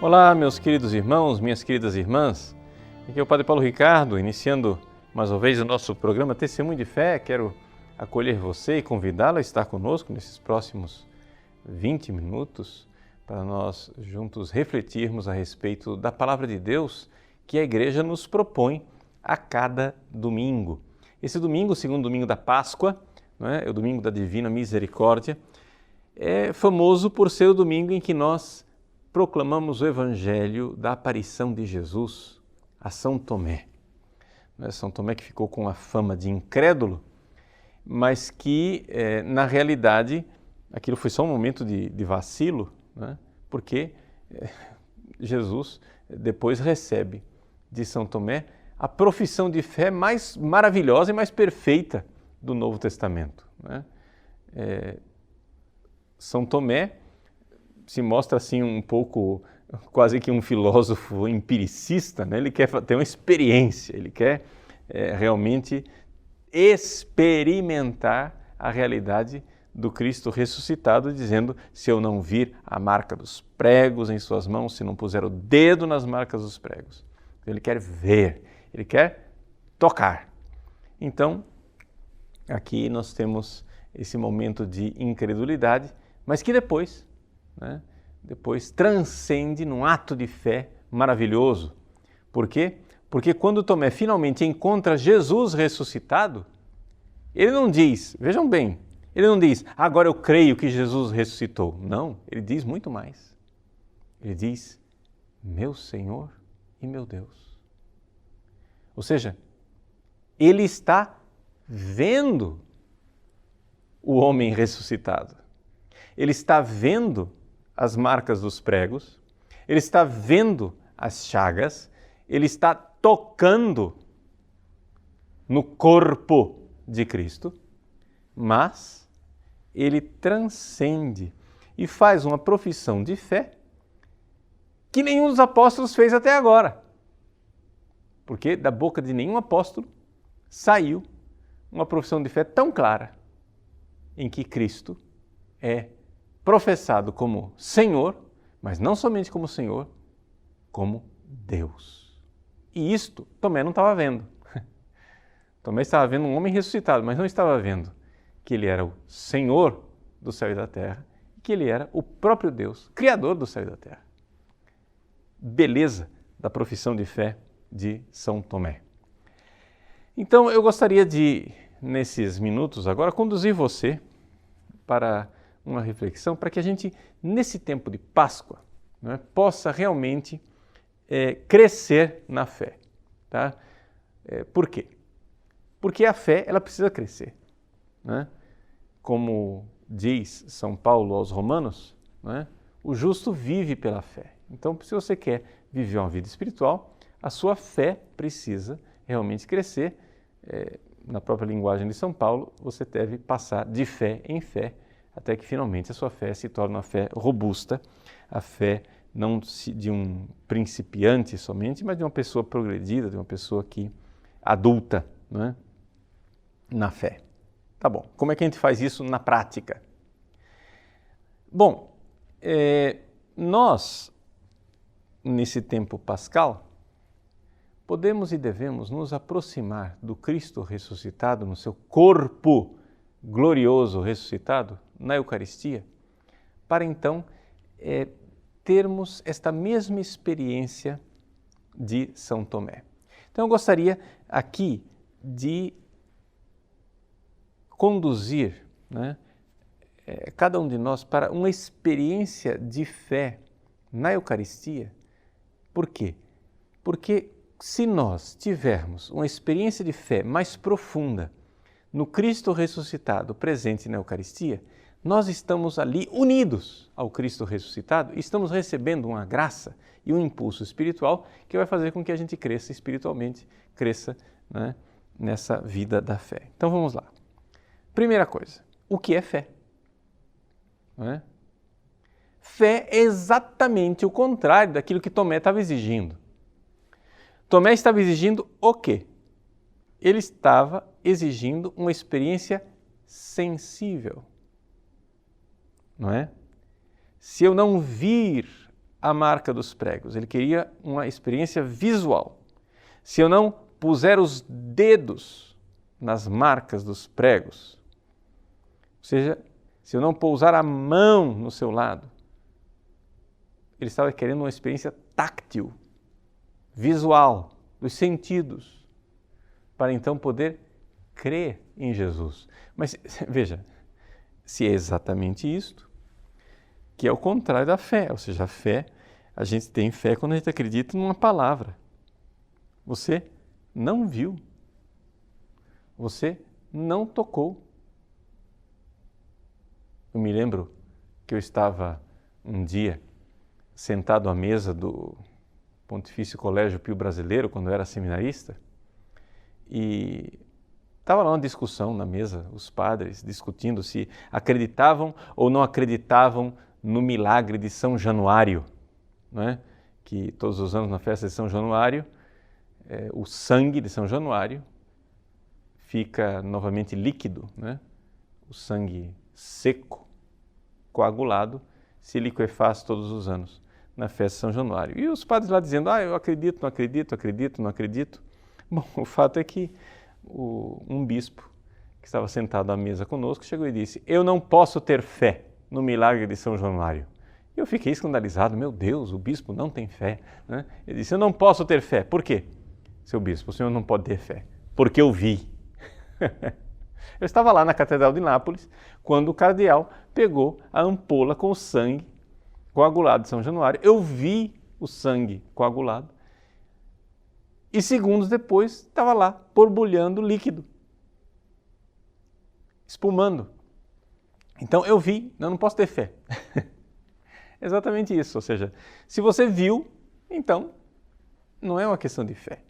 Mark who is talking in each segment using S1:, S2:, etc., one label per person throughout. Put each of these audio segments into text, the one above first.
S1: Olá, meus queridos irmãos, minhas queridas irmãs. Aqui é o Padre Paulo Ricardo, iniciando mais uma vez o nosso programa Testemunho de Fé. Quero acolher você e convidá-lo a estar conosco nesses próximos 20 minutos para nós juntos refletirmos a respeito da Palavra de Deus que a Igreja nos propõe a cada domingo. Esse domingo, o segundo domingo da Páscoa, é o domingo da Divina Misericórdia, é famoso por ser o domingo em que nós proclamamos o Evangelho da aparição de Jesus a São Tomé. São Tomé que ficou com a fama de incrédulo, mas que, na realidade, aquilo foi só um momento de vacilo, porque Jesus depois recebe de São Tomé a profissão de fé mais maravilhosa e mais perfeita do Novo Testamento. São Tomé se mostra assim um pouco, quase que um filósofo empiricista, Ele quer ter uma experiência, ele quer realmente experimentar a realidade do Cristo ressuscitado, dizendo: se eu não vir a marca dos pregos em suas mãos, se não puser o dedo nas marcas dos pregos. Então, ele quer ver, ele quer tocar. Então, aqui nós temos esse momento de incredulidade, mas que depois transcende num ato de fé maravilhoso. Por quê? Porque quando Tomé finalmente encontra Jesus ressuscitado, ele não diz, vejam bem, ele não diz: agora eu creio que Jesus ressuscitou. Não, ele diz muito mais. Ele diz: meu Senhor e meu Deus. Ou seja, ele está vendo o homem ressuscitado. Ele está vendo as marcas dos pregos, ele está vendo as chagas, ele está tocando no corpo de Cristo, mas ele transcende e faz uma profissão de fé que nenhum dos apóstolos fez até agora. Porque da boca de nenhum apóstolo saiu uma profissão de fé tão clara em que Cristo é professado como Senhor, mas não somente como Senhor, como Deus. E isto Tomé não estava vendo. Tomé estava vendo um homem ressuscitado, mas não estava vendo que ele era o Senhor do céu e da terra, e que ele era o próprio Deus, Criador do céu e da terra. Beleza da profissão de fé de São Tomé. Então, eu gostaria de, nesses minutos agora, conduzir você para uma reflexão, para que a gente, nesse tempo de Páscoa, possa realmente crescer na fé. Tá? Por quê? Porque a fé ela precisa crescer. Como diz São Paulo aos Romanos, o justo vive pela fé. Então, se você quer viver uma vida espiritual, a sua fé precisa realmente crescer. Na própria linguagem de São Paulo, você deve passar de fé em fé, até que finalmente a sua fé se torne uma fé robusta, a fé não de um principiante somente, mas de uma pessoa progredida, de uma pessoa que adulta na fé. Tá bom, como é que a gente faz isso na prática? Bom, nós, nesse tempo pascal, podemos e devemos nos aproximar do Cristo ressuscitado no seu corpo glorioso ressuscitado na Eucaristia, para então termos esta mesma experiência de São Tomé. Então eu gostaria aqui de conduzir cada um de nós para uma experiência de fé na Eucaristia. Por quê? Porque se nós tivermos uma experiência de fé mais profunda no Cristo ressuscitado presente na Eucaristia, nós estamos ali unidos ao Cristo ressuscitado e estamos recebendo uma graça e um impulso espiritual que vai fazer com que a gente cresça espiritualmente, cresça nessa vida da fé. Então vamos lá. Primeira coisa, o que é fé? Fé é exatamente o contrário daquilo que Tomé estava exigindo. Tomé estava exigindo o quê? Ele estava exigindo uma experiência sensível. Não é? Se eu não vir a marca dos pregos, ele queria uma experiência visual. Se eu não puser os dedos nas marcas dos pregos, ou seja, se eu não pousar a mão no seu lado, ele estava querendo uma experiência táctil, visual, dos sentidos, para então poder crer em Jesus. Mas veja, se é exatamente isto, que é o contrário da fé, ou seja, a fé, a gente tem fé quando a gente acredita numa palavra. Você não viu, você não tocou. Eu me lembro que eu estava um dia sentado à mesa do Pontifício Colégio Pio Brasileiro, quando eu era seminarista, e estava lá uma discussão na mesa, os padres discutindo se acreditavam ou não acreditavam no milagre de São Januário, não é? Que todos os anos na festa de São Januário, o sangue de São Januário fica novamente líquido, né? O sangue seco, coagulado, se liquefaz todos os anos na festa de São Januário. E os padres lá dizendo, eu acredito, não acredito, acredito, não acredito. Bom, o fato é que um bispo que estava sentado à mesa conosco chegou e disse, eu não posso ter fé no milagre de São Januário. E eu fiquei escandalizado, meu Deus, o bispo não tem fé, né? Ele disse, eu não posso ter fé. Por quê? Seu bispo, o senhor não pode ter fé. Porque eu vi. Eu estava lá na Catedral de Nápoles, quando o cardeal pegou a ampola com o sangue coagulado de São Januário. Eu vi o sangue coagulado e segundos depois estava lá, borbulhando líquido, espumando. Então eu vi, eu não posso ter fé. Exatamente isso, ou seja, se você viu, então não é uma questão de fé.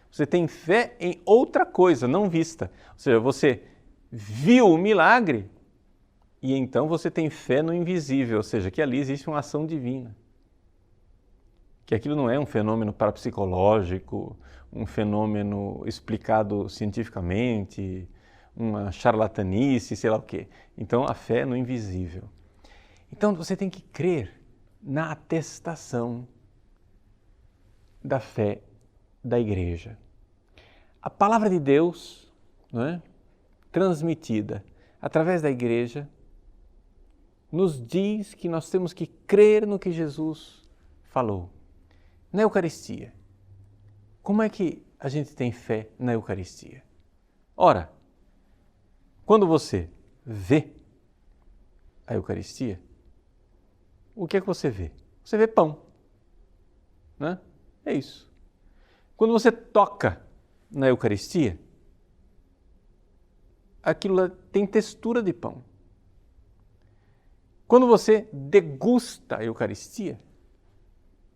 S1: Você tem fé em outra coisa, não vista. Ou seja, você viu o milagre e então você tem fé no invisível, ou seja, que ali existe uma ação divina. Que aquilo não é um fenômeno parapsicológico, um fenômeno explicado cientificamente, uma charlatanice, sei lá o quê. Então a fé é no invisível. Então você tem que crer na atestação da fé da igreja. A palavra de Deus, não é, transmitida através da igreja, nos diz que nós temos que crer no que Jesus falou. Na Eucaristia, como é que a gente tem fé na Eucaristia? Ora, quando você vê a Eucaristia, o que é que você vê? Você vê pão, né? É isso. Quando você toca na Eucaristia, aquilo tem textura de pão. Quando você degusta a Eucaristia,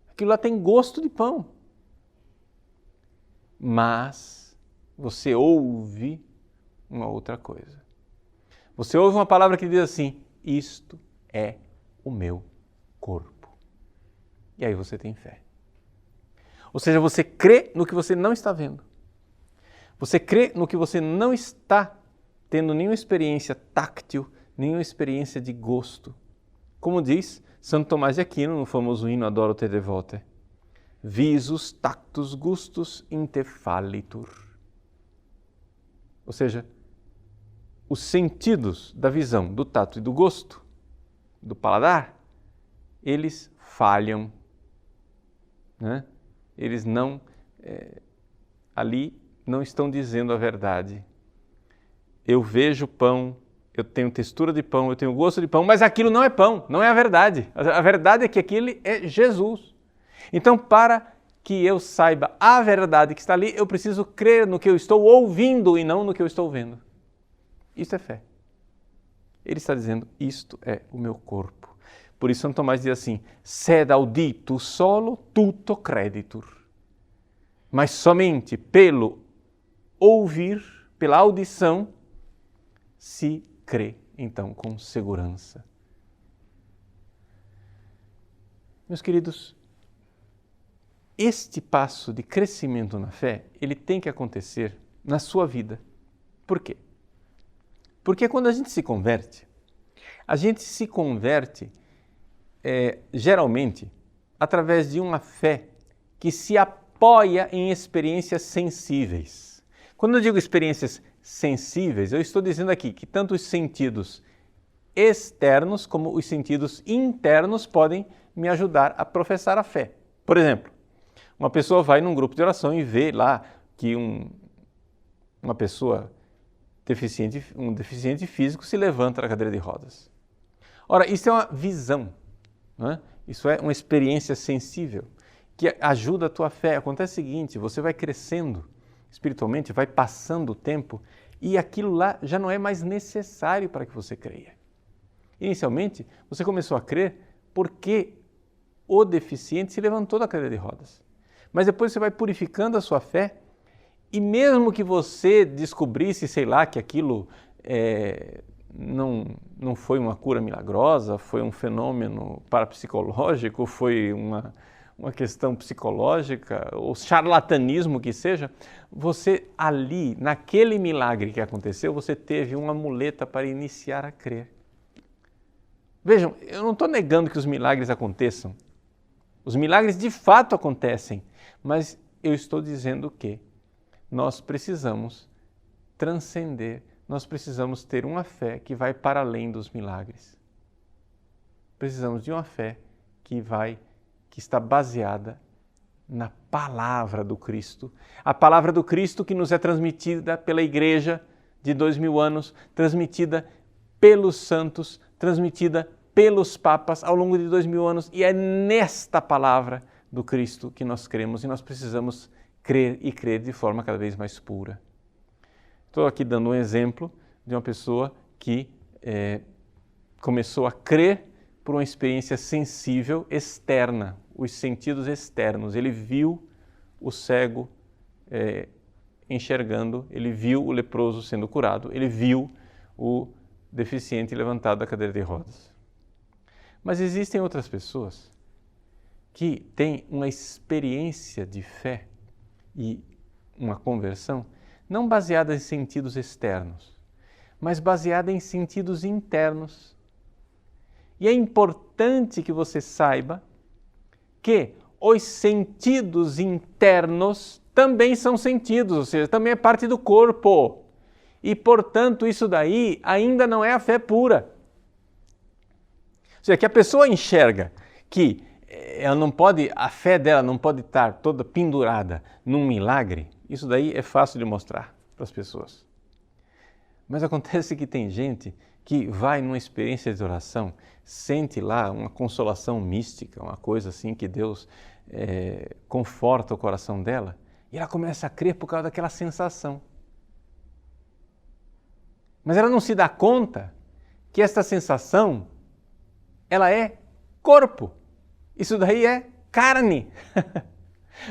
S1: aquilo lá tem gosto de pão. Mas você ouve uma outra coisa. Você ouve uma palavra que diz assim, isto é o meu corpo. E aí você tem fé. Ou seja, você crê no que você não está vendo. Você crê no que você não está tendo nenhuma experiência táctil, nenhuma experiência de gosto. Como diz Santo Tomás de Aquino no famoso hino Adoro te devote, visus tactus gustus in te fallitur. Ou seja, os sentidos da visão, do tato e do gosto, do paladar, eles falham, né? Eles não, ali não estão dizendo a verdade. Eu vejo pão, eu tenho textura de pão, eu tenho gosto de pão, mas aquilo não é pão, não é a verdade. A verdade é que aquele é Jesus. Então, para que eu saiba a verdade que está ali, eu preciso crer no que eu estou ouvindo e não no que eu estou vendo. Isso é fé. Ele está dizendo, isto é o meu corpo. Por isso São Tomás diz assim, sed audito solo tutto creditur. Mas somente pelo ouvir, pela audição, se crê, então, com segurança. Meus queridos, este passo de crescimento na fé, ele tem que acontecer na sua vida. Por quê? Porque quando a gente se converte geralmente através de uma fé que se apoia em experiências sensíveis. Quando eu digo experiências sensíveis, eu estou dizendo aqui que tanto os sentidos externos como os sentidos internos podem me ajudar a professar a fé. Por exemplo, uma pessoa vai num grupo de oração e vê lá que uma pessoa um deficiente físico se levanta da cadeira de rodas. Ora, isso é uma visão, não é? Isso é uma experiência sensível que ajuda a tua fé. Acontece o seguinte, você vai crescendo espiritualmente, vai passando o tempo e aquilo lá já não é mais necessário para que você creia. Inicialmente, você começou a crer porque o deficiente se levantou da cadeira de rodas. Mas depois você vai purificando a sua fé e mesmo que você descobrisse, sei lá, que aquilo não foi uma cura milagrosa, foi um fenômeno parapsicológico, foi uma questão psicológica ou charlatanismo que seja, você ali, naquele milagre que aconteceu, você teve uma muleta para iniciar a crer. Vejam, eu não estou negando que os milagres aconteçam. Os milagres de fato acontecem, mas eu estou dizendo que nós precisamos transcender, nós precisamos ter uma fé que vai para além dos milagres. Precisamos de uma fé que está baseada na palavra do Cristo. A palavra do Cristo que nos é transmitida pela Igreja de 2000 anos, transmitida pelos santos, transmitida pelos papas ao longo de 2000 anos. E é nesta palavra do Cristo que nós cremos e nós precisamos crer e crer de forma cada vez mais pura. Estou aqui dando um exemplo de uma pessoa que começou a crer por uma experiência sensível externa, os sentidos externos. Ele viu o cego enxergando, ele viu o leproso sendo curado, ele viu o deficiente levantado da cadeira de rodas. Mas existem outras pessoas que têm uma experiência de fé e uma conversão não baseada em sentidos externos, mas baseada em sentidos internos. E é importante que você saiba que os sentidos internos também são sentidos, ou seja, também é parte do corpo. E, portanto, isso daí ainda não é a fé pura. Ou seja, que a pessoa enxerga que a fé dela não pode estar toda pendurada num milagre, isso daí é fácil de mostrar para as pessoas. Mas acontece que tem gente que vai numa experiência de oração, sente lá uma consolação mística, uma coisa assim que Deus conforta o coração dela, e ela começa a crer por causa daquela sensação. Mas ela não se dá conta que esta sensação, ela é corpo. Isso daí é carne.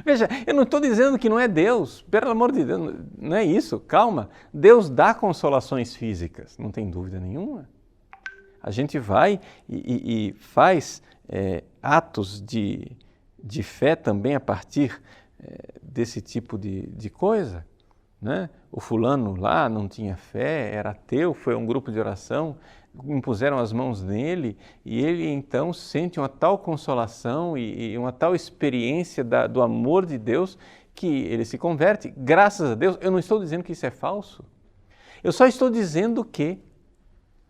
S1: Veja, eu não estou dizendo que não é Deus, pelo amor de Deus, não é isso, calma. Deus dá consolações físicas, não tem dúvida nenhuma. A gente vai e faz atos de fé também a partir desse tipo de coisa, né? O fulano lá não tinha fé, era ateu, foi a um grupo de oração, impuseram as mãos nele e ele então sente uma tal consolação e uma tal experiência do amor de Deus que ele se converte. Graças a Deus, eu não estou dizendo que isso é falso. Eu só estou dizendo que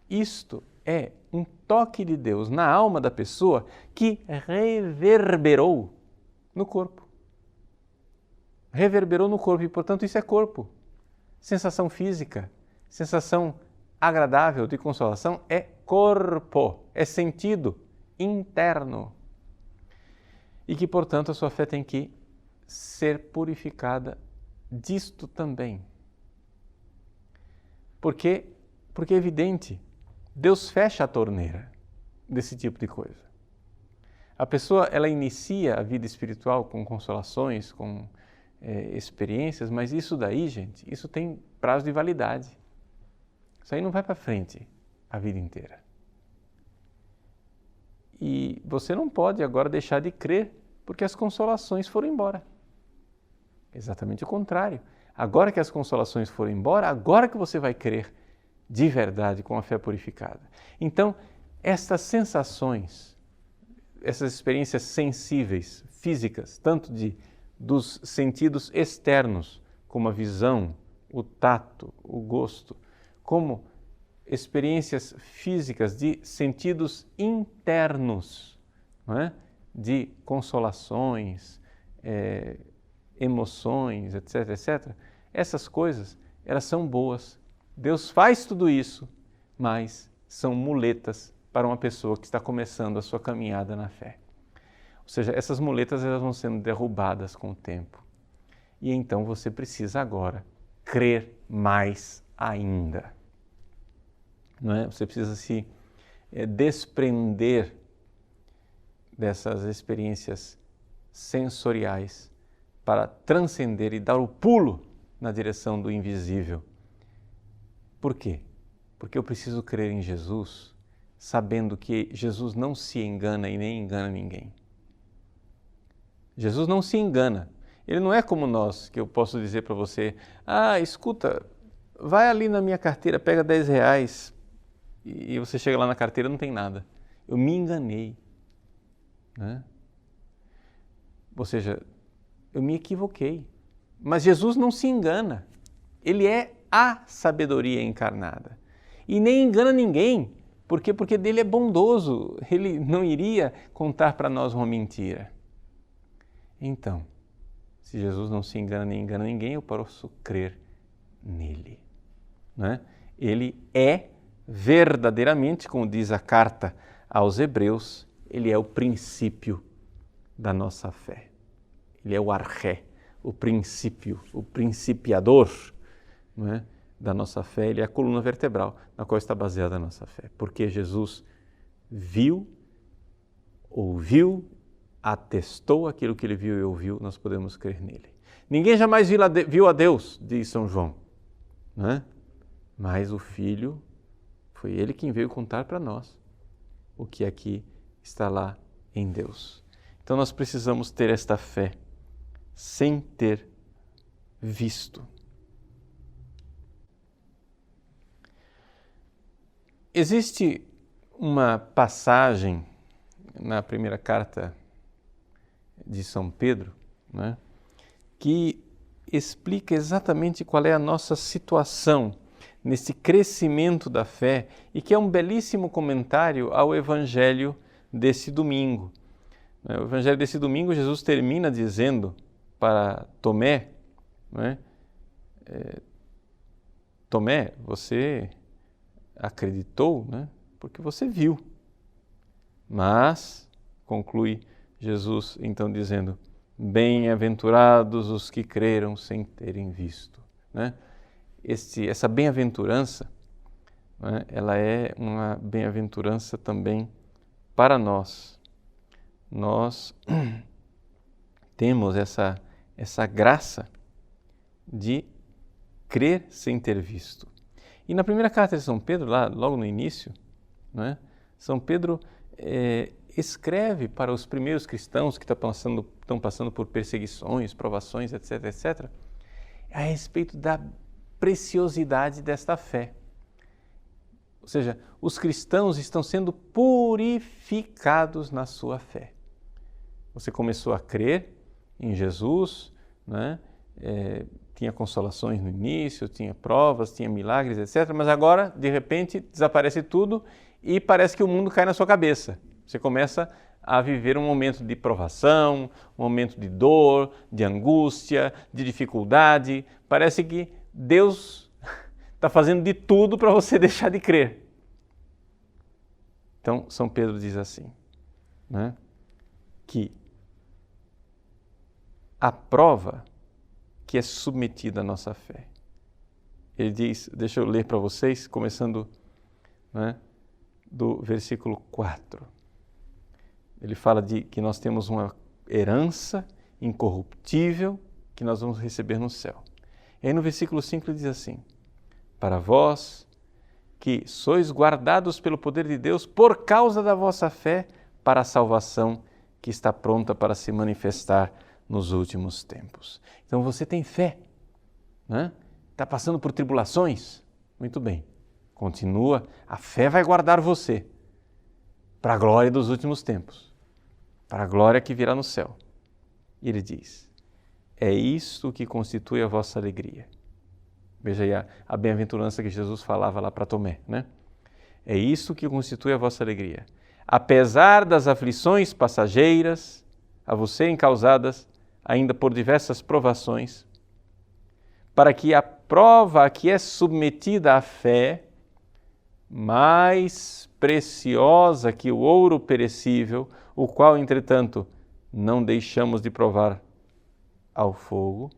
S1: isto é um toque de Deus na alma da pessoa que reverberou no corpo. Reverberou no corpo e, portanto, isso é corpo. Sensação física, sensação agradável de consolação é corpo, é sentido interno. E que, portanto, a sua fé tem que ser purificada disto também. Porque é evidente, Deus fecha a torneira desse tipo de coisa. A pessoa, ela inicia a vida espiritual com consolações, com experiências, mas isso daí, gente, isso tem prazo de validade. Isso aí não vai para frente a vida inteira. E você não pode agora deixar de crer porque as consolações foram embora. Exatamente o contrário. Agora que as consolações foram embora, agora que você vai crer de verdade com a fé purificada. Então, estas sensações essas experiências sensíveis, físicas, tanto dos sentidos externos, como a visão, o tato, o gosto, como experiências físicas de sentidos internos, não é? De consolações, emoções, etc, etc. Essas coisas, elas são boas. Deus faz tudo isso, mas são muletas para uma pessoa que está começando a sua caminhada na fé. Ou seja, essas muletas elas vão sendo derrubadas com o tempo. E então você precisa agora crer mais ainda. Não é? Você precisa se desprender dessas experiências sensoriais para transcender e dar o pulo na direção do invisível. Por quê? Porque eu preciso crer em Jesus, sabendo que Jesus não se engana e nem engana ninguém. Jesus não se engana. Ele não é como nós, que eu posso dizer para você, escuta, vai ali na minha carteira, pega R$10 e você chega lá na carteira e não tem nada. Eu me enganei. Né? Ou seja, eu me equivoquei. Mas Jesus não se engana. Ele é a sabedoria encarnada. E nem engana ninguém. Por quê? Porque dele é bondoso. Ele não iria contar para nós uma mentira. Então, se Jesus não se engana nem engana ninguém, eu posso crer nele. Né? Ele é verdadeiramente, como diz a carta aos Hebreus, ele é o princípio da nossa fé. Ele é o arché, o princípio, o principiador, não é? Da nossa fé. Ele é a coluna vertebral na qual está baseada a nossa fé. Porque Jesus viu, ouviu, atestou aquilo que ele viu e ouviu, nós podemos crer nele. Ninguém jamais viu a Deus, diz São João, não é? Mas o Filho, foi ele quem veio contar para nós o que aqui está lá em Deus. Então nós precisamos ter esta fé sem ter visto. Existe uma passagem na primeira carta de São Pedro, né, que explica exatamente qual é a nossa situação nesse crescimento da fé e que é um belíssimo comentário ao Evangelho desse domingo. O Evangelho desse domingo, Jesus termina dizendo para Tomé, né, Tomé, você acreditou, né, porque você viu. Mas, conclui Jesus então dizendo, bem-aventurados os que creram sem terem visto. Né? Essa bem-aventurança, né, ela é uma bem-aventurança também para nós. Nós temos essa graça de crer sem ter visto. E na primeira carta de São Pedro, lá logo no início, né, São Pedro escreve para os primeiros cristãos que estão passando por perseguições, provações, etc., etc., a respeito da preciosidade desta fé. Ou seja, os cristãos estão sendo purificados na sua fé. Você começou a crer em Jesus, né? Tinha consolações no início, tinha provas, tinha milagres, etc., mas agora, de repente, desaparece tudo e parece que o mundo cai na sua cabeça. Você começa a viver um momento de provação, um momento de dor, de angústia, de dificuldade. Parece que Deus está fazendo de tudo para você deixar de crer. Então, São Pedro diz assim, né, que a prova que é submetida à nossa fé. Ele diz, deixa eu ler para vocês, começando, né, do versículo 4. Ele fala de que nós temos uma herança incorruptível que nós vamos receber no céu. E aí no versículo 5 ele diz assim, para vós que sois guardados pelo poder de Deus por causa da vossa fé para a salvação que está pronta para se manifestar nos últimos tempos. Então você tem fé, né? Está passando por tribulações? Muito bem, continua, a fé vai guardar você para a glória dos últimos tempos. para a glória que virá no céu. E ele diz, é isto que constitui a vossa alegria. Veja aí a bem-aventurança que Jesus falava lá para Tomé, né? É isto que constitui a vossa alegria. Apesar das aflições passageiras, a vos serem causadas ainda por diversas provações, para que a prova a que é submetida a fé, mais preciosa que o ouro perecível, o qual, entretanto, não deixamos de provar ao fogo,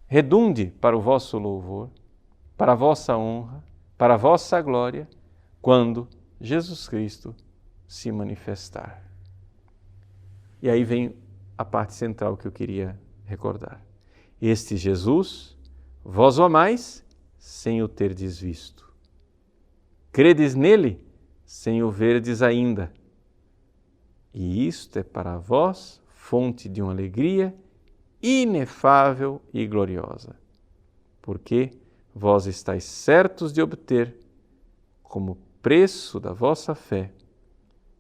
S1: redunde para o vosso louvor, para a vossa honra, para a vossa glória, quando Jesus Cristo se manifestar. E aí vem a parte central que eu queria recordar. Este Jesus, vós o amais sem o terdes visto. Credes nele sem o verdes ainda. E isto é para vós fonte de uma alegria inefável e gloriosa, porque vós estáis certos de obter, como preço da vossa fé,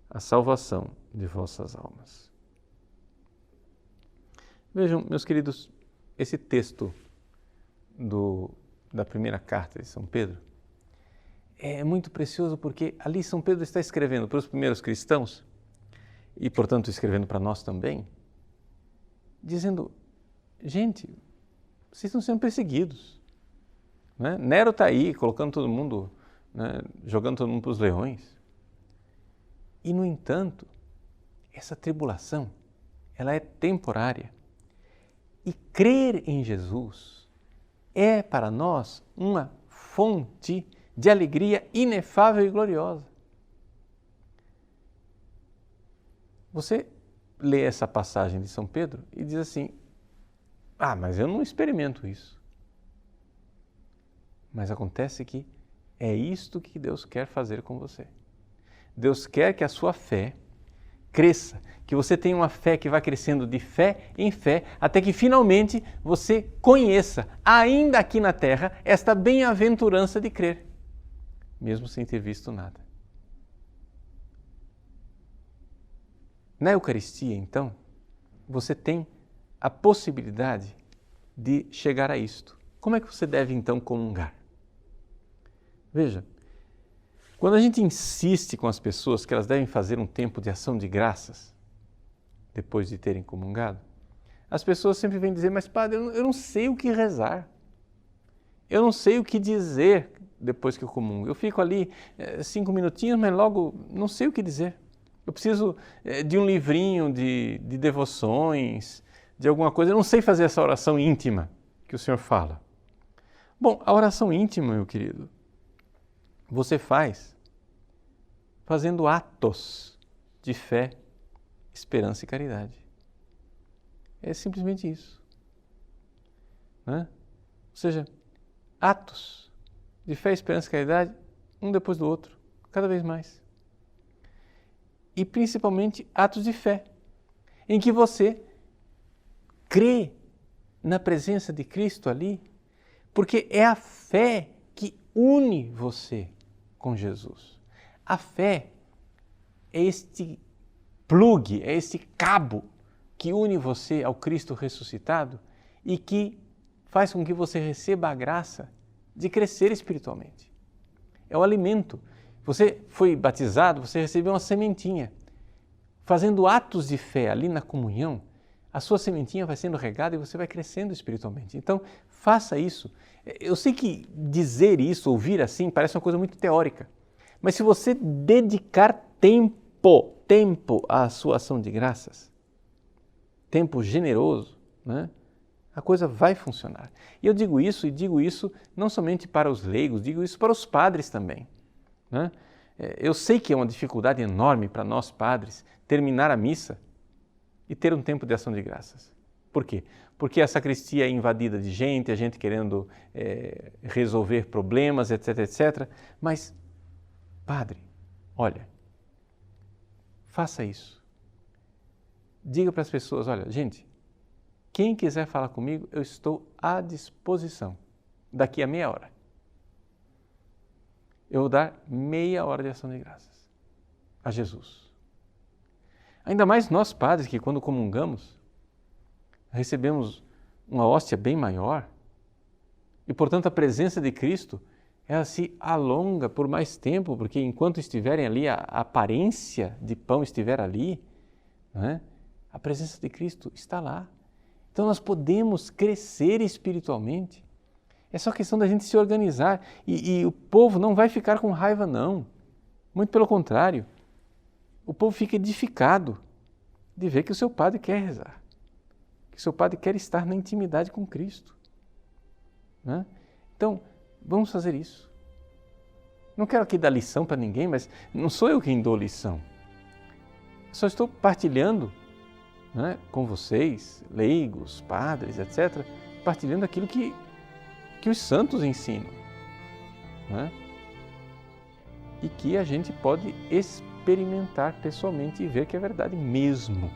S1: a salvação de vossas almas. Vejam, meus queridos, esse texto da primeira carta de São Pedro é muito precioso porque ali São Pedro está escrevendo para os primeiros cristãos e, portanto, escrevendo para nós também, dizendo, gente, vocês estão sendo perseguidos. Né? Nero está aí colocando todo mundo, né, jogando todo mundo para os leões. E, no entanto, essa tribulação, ela é temporária. E crer em Jesus é para nós uma fonte de alegria inefável e gloriosa. Você lê essa passagem de São Pedro e diz assim, mas eu não experimento isso. Mas acontece que é isto que Deus quer fazer com você. Deus quer que a sua fé cresça, que você tenha uma fé que vai crescendo de fé em fé, até que finalmente você conheça, ainda aqui na terra, esta bem-aventurança de crer, mesmo sem ter visto nada. Na Eucaristia, então, você tem a possibilidade de chegar a isto. Como é que você deve, então, comungar? Veja, quando a gente insiste com as pessoas que elas devem fazer um tempo de ação de graças, depois de terem comungado, as pessoas sempre vêm dizer, mas padre, eu não sei o que rezar. Eu não sei o que dizer depois que eu comungo. Eu fico ali 5 minutinhos, mas logo não sei o que dizer. Eu preciso de um livrinho de devoções, de alguma coisa. Eu não sei fazer essa oração íntima que o Senhor fala. Bom, a oração íntima, meu querido, você faz fazendo atos de fé, esperança e caridade. É simplesmente isso. Né? Ou seja, atos de fé, esperança e caridade, um depois do outro, cada vez mais. E principalmente atos de fé, em que você crê na presença de Cristo ali, porque é a fé que une você com Jesus. A fé é este plugue, é este cabo que une você ao Cristo ressuscitado e que faz com que você receba a graça de crescer espiritualmente. É o alimento. Você foi batizado, você recebeu uma sementinha. Fazendo atos de fé ali na comunhão, a sua sementinha vai sendo regada e você vai crescendo espiritualmente. Então, faça isso. Eu sei que dizer isso, ouvir assim, parece uma coisa muito teórica. Mas se você dedicar tempo à sua ação de graças, tempo generoso, né, a coisa vai funcionar. E eu digo isso não somente para os leigos, digo isso para os padres também. Né? Eu sei que é uma dificuldade enorme para nós padres terminar a missa e ter um tempo de ação de graças. Por quê? Porque a sacristia é invadida de gente, a gente querendo resolver problemas, etc, etc. Mas, padre, olha, faça isso. Diga para as pessoas, olha, gente, quem quiser falar comigo, eu estou à disposição. Daqui a meia hora. Eu vou dar meia hora de ação de graças a Jesus. Ainda mais nós padres que quando comungamos, recebemos uma hóstia bem maior e, portanto, a presença de Cristo, ela se alonga por mais tempo, porque enquanto estiverem ali, a aparência de pão estiver ali, não é? A presença de Cristo está lá. Então nós podemos crescer espiritualmente. É só questão da gente se organizar e o povo não vai ficar com raiva, não. Muito pelo contrário. O povo fica edificado de ver que o seu padre quer rezar, que o seu padre quer estar na intimidade com Cristo. Né? Então, vamos fazer isso. Não quero aqui dar lição para ninguém, mas não sou eu quem dou lição. Eu só estou partilhando, né, com vocês, leigos, padres, etc., partilhando aquilo que os santos ensinam. Né? E que a gente pode experimentar pessoalmente e ver que é verdade mesmo.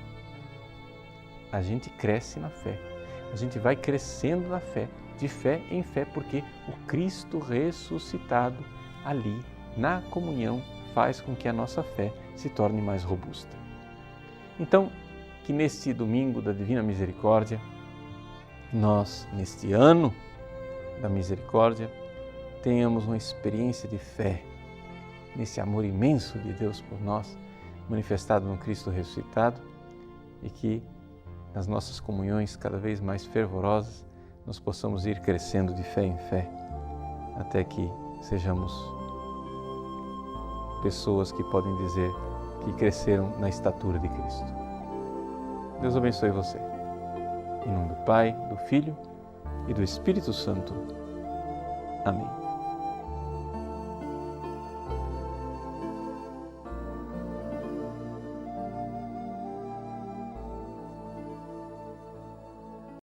S1: A gente cresce na fé, a gente vai crescendo na fé, de fé em fé, porque o Cristo ressuscitado ali, na comunhão, faz com que a nossa fé se torne mais robusta. Então, que neste domingo da Divina Misericórdia, nós, neste ano da Misericórdia, tenhamos uma experiência de fé, nesse amor imenso de Deus por nós, manifestado no Cristo ressuscitado, e que nas nossas comunhões cada vez mais fervorosas, nós possamos ir crescendo de fé em fé, até que sejamos pessoas que podem dizer que cresceram na estatura de Cristo. Deus abençoe você. Em nome do Pai, do Filho e do Espírito Santo. Amém.